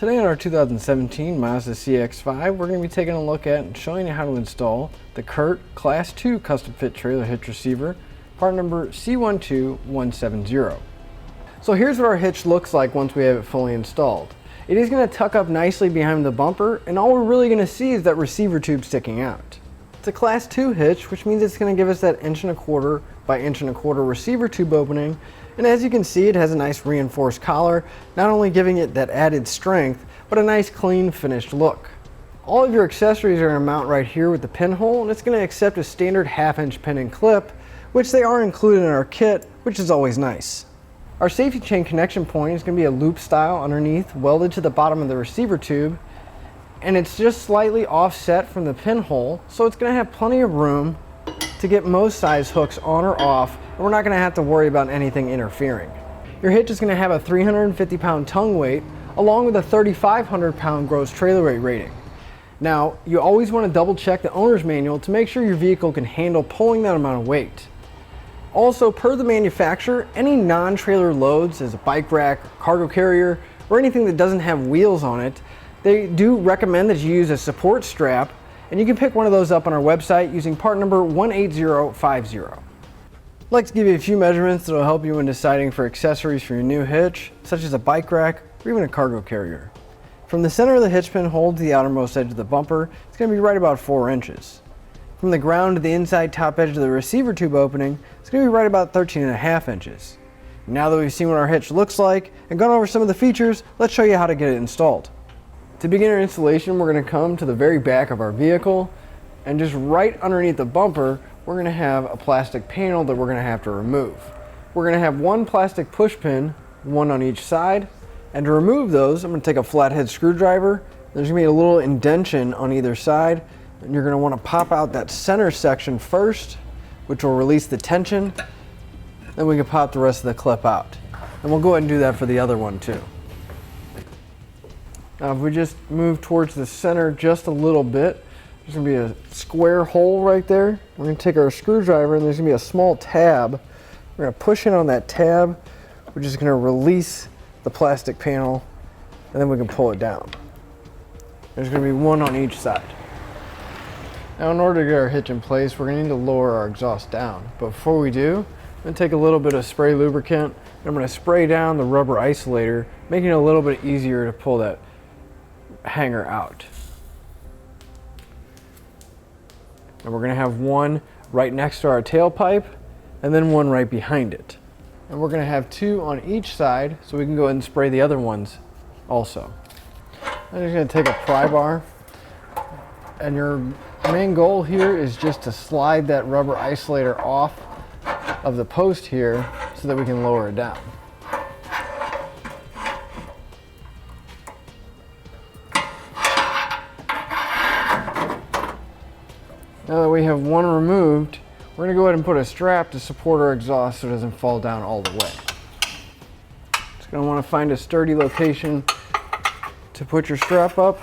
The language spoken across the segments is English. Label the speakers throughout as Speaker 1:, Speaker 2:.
Speaker 1: Today on our 2017 Mazda CX-5, we're going to be taking a look at and showing you how to install the CURT Class 2 Custom Fit Trailer Hitch Receiver, part number C12170. So here's what our hitch looks like once we have it fully installed. It is going to tuck up nicely behind the bumper, and all we're really going to see is that receiver tube sticking out. It's a Class 2 hitch, which means it's going to give us that 1¼ inch by 1¼ inch receiver tube opening. And as you can see, it has a nice reinforced collar, not only giving it that added strength, but a nice clean finished look. All of your accessories are going to mount right here with the pinhole, and it's going to accept a standard 1/2 inch pin and clip, which they are included in our kit, which is always nice. Our safety chain connection point is going to be a loop style underneath, welded to the bottom of the receiver tube, and it's just slightly offset from the pinhole, so it's going to have plenty of room to get most size hooks on or off, and we're not going to have to worry about anything interfering. Your hitch is going to have a 350-pound tongue weight along with a 3,500-pound gross trailer weight rating. Now, you always want to double check the owner's manual to make sure your vehicle can handle pulling that amount of weight. Also, per the manufacturer, any non-trailer loads as a bike rack, cargo carrier, or anything that doesn't have wheels on it, they do recommend that you use a support strap, and you can pick one of those up on our website using part number 18050. I'd like to give you a few measurements that will help you when deciding for accessories for your new hitch, such as a bike rack or even a cargo carrier. From the center of the hitch pin hole to the outermost edge of the bumper, it's going to be right about 4 inches. From the ground to the inside top edge of the receiver tube opening, it's going to be right about 13.5 inches. Now that we've seen what our hitch looks like and gone over some of the features, let's show you how to get it installed. To begin our installation, we're going to come to the very back of our vehicle, and just right underneath the bumper, we're going to have a plastic panel that we're going to have to remove. We're going to have one plastic push pin, one on each side, and to remove those, I'm going to take a flathead screwdriver. There's going to be a little indentation on either side, and you're going to want to pop out that center section first, which will release the tension. Then we can pop the rest of the clip out. And we'll go ahead and do that for the other one too. Now if we just move towards the center just a little bit, there's going to be a square hole right there. We're going to take our screwdriver, and there's going to be a small tab. We're going to push in on that tab, which is going to release the plastic panel, and then we can pull it down. There's going to be one on each side. Now in order to get our hitch in place, we're going to need to lower our exhaust down. But before we do, I'm going to take a little bit of spray lubricant, and I'm going to spray down the rubber isolator, making it a little bit easier to pull that hanger out. And we're going to have one right next to our tailpipe, and then one right behind it. And we're going to have two on each side, so we can go ahead and spray the other ones also. I'm just going to take a pry bar, and your main goal here is just to slide that rubber isolator off of the post here so that we can lower it down. Now that we have one removed, we're going to go ahead and put a strap to support our exhaust so it doesn't fall down all the way. Just going to want to find a sturdy location to put your strap up.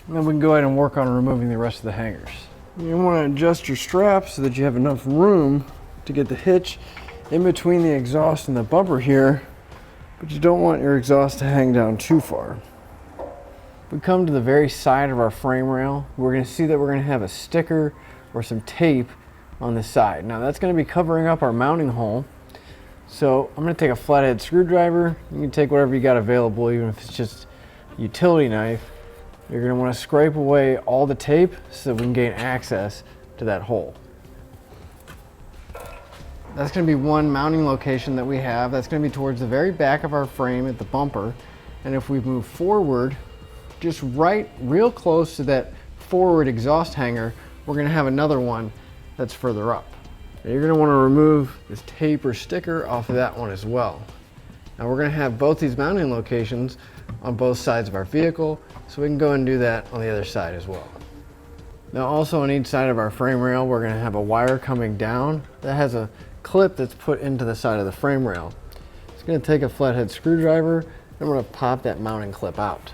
Speaker 1: And then we can go ahead and work on removing the rest of the hangers. You want to adjust your strap so that you have enough room to get the hitch in between the exhaust and the bumper here, but you don't want your exhaust to hang down too far. We come to the very side of our frame rail, we're going to see that we're going to have a sticker or some tape on the side. Now that's going to be covering up our mounting hole. So I'm going to take a flathead screwdriver. You can take whatever you got available, even if it's just a utility knife. You're going to want to scrape away all the tape so that we can gain access to that hole. That's going to be one mounting location that we have. That's going to be towards the very back of our frame at the bumper. And if we move forward, just right real close to that forward exhaust hanger, we're going to have another one that's further up. Now you're going to want to remove this tape or sticker off of that one as well. Now we're going to have both these mounting locations on both sides of our vehicle, so we can go and do that on the other side as well. Now also on each side of our frame rail, we're going to have a wire coming down that has a clip that's put into the side of the frame rail. It's going to take a flathead screwdriver, and I'm going to pop that mounting clip out.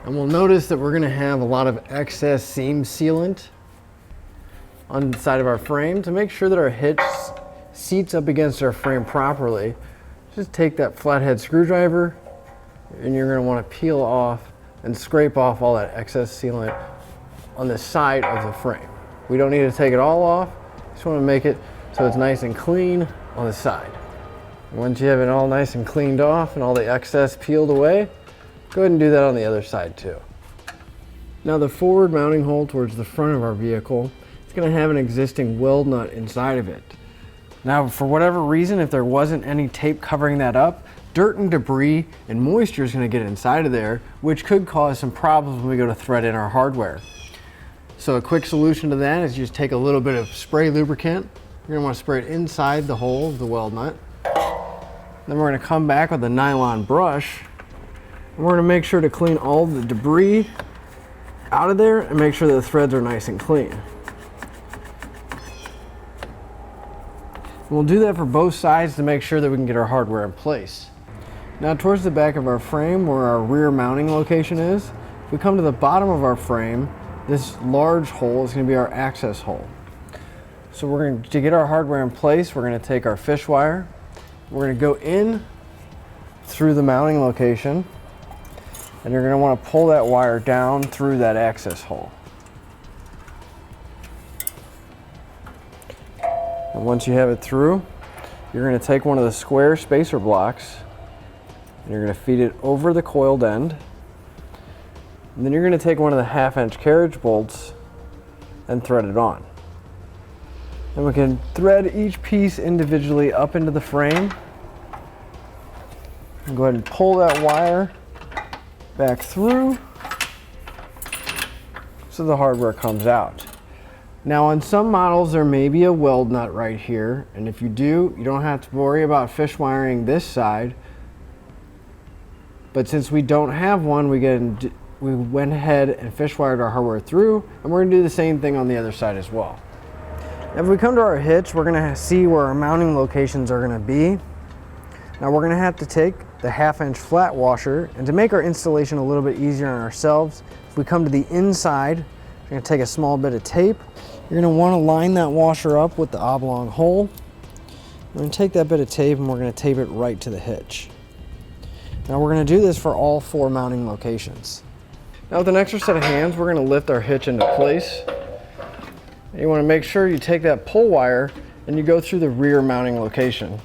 Speaker 1: And we'll notice that we're going to have a lot of excess seam sealant on the side of our frame to make sure that our hitch seats up against our frame properly. Just take that flathead screwdriver and you're going to want to peel off and scrape off all that excess sealant on the side of the frame. We don't need to take it all off, just want to make it so it's nice and clean on the side. Once you have it all nice and cleaned off and all the excess peeled away, go ahead and do that on the other side too. Now the forward mounting hole towards the front of our vehicle, it's going to have an existing weld nut inside of it. Now for whatever reason, if there wasn't any tape covering that up, dirt and debris and moisture is going to get inside of there, which could cause some problems when we go to thread in our hardware. So a quick solution to that is just take a little bit of spray lubricant. You're going to want to spray it inside the hole of the weld nut. Then we're going to come back with a nylon brush and we're going to make sure to clean all the debris out of there and make sure that the threads are nice and clean. We'll do that for both sides to make sure that we can get our hardware in place. Now towards the back of our frame where our rear mounting location is, if we come to the bottom of our frame, this large hole is going to be our access hole. So to get our hardware in place, we're going to take our fish wire. We're going to go in through the mounting location and you're going to want to pull that wire down through that access hole. And once you have it through, you're going to take one of the square spacer blocks and you're going to feed it over the coiled end. And then you're going to take one of the 1/2-inch carriage bolts and thread it on. And we can thread each piece individually up into the frame. And go ahead and pull that wire back through so the hardware comes out. Now on some models there may be a weld nut right here, and if you do, you don't have to worry about fish wiring this side. But since we don't have one, we went ahead and fish wired our hardware through, and we're going to do the same thing on the other side as well. Now if we come to our hitch, we're going to see where our mounting locations are going to be. Now we're going to have to take the 1/2-inch flat washer, and to make our installation a little bit easier on ourselves, if we come to the inside, you're going to take a small bit of tape. You're going to want to line that washer up with the oblong hole. We're going to take that bit of tape and we're going to tape it right to the hitch. Now we're going to do this for all 4 mounting locations. Now with an extra set of hands, we're going to lift our hitch into place. And you want to make sure you take that pull wire and you go through the rear mounting location.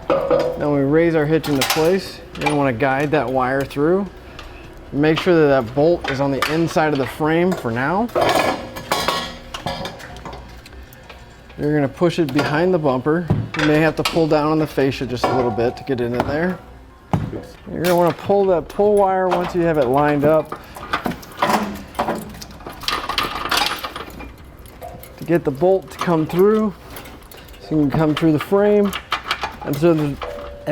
Speaker 1: Now when we raise our hitch into place, you're going to want to guide that wire through. Make sure that that bolt is on the inside of the frame for now. You're going to push it behind the bumper. You may have to pull down on the fascia just a little bit to get it in there. You're going to want to pull that pull wire once you have it lined up to get the bolt to come through, so you can come through the frame and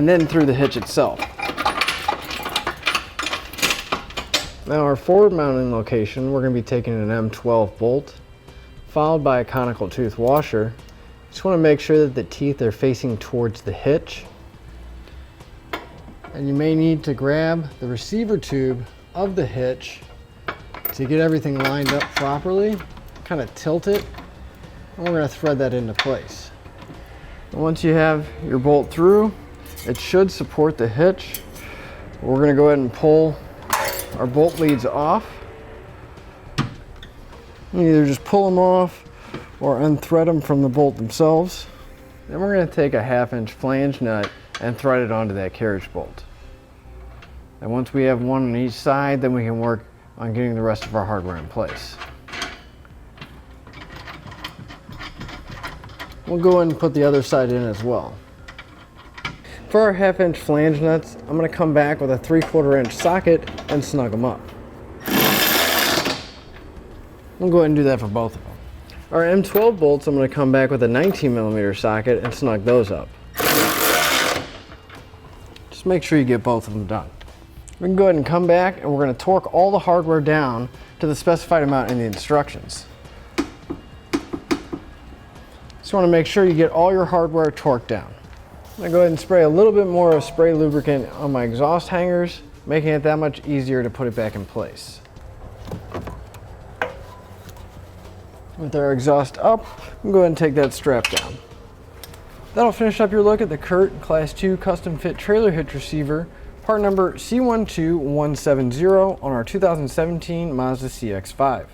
Speaker 1: then through the hitch itself. Now our forward mounting location, we're going to be taking an M12 bolt followed by a conical tooth washer. Just want to make sure that the teeth are facing towards the hitch. And you may need to grab the receiver tube of the hitch to get everything lined up properly, kind of tilt it, and we're going to thread that into place. And once you have your bolt through, it should support the hitch. We're going to go ahead and pull our bolt leads off. You either just pull them off or unthread them from the bolt themselves. Then we're going to take a 1/2-inch flange nut and thread it onto that carriage bolt. And once we have one on each side, then we can work on getting the rest of our hardware in place. We'll go ahead and put the other side in as well. For our 1/2-inch flange nuts, I'm going to come back with a 3/4-inch socket and snug them up. We'll go ahead and do that for both of them. Our M12 bolts, I'm going to come back with a 19mm socket and snug those up. Just make sure you get both of them done. We can go ahead and come back and we're going to torque all the hardware down to the specified amount in the instructions. Just want to make sure you get all your hardware torqued down. I'm going to go ahead and spray a little bit more of spray lubricant on my exhaust hangers, making it that much easier to put it back in place. With our exhaust up, we'll go ahead and take that strap down. That'll finish up your look at the CURT Class 2 Custom Fit Trailer Hitch Receiver, part number C12170 on our 2017 Mazda CX-5.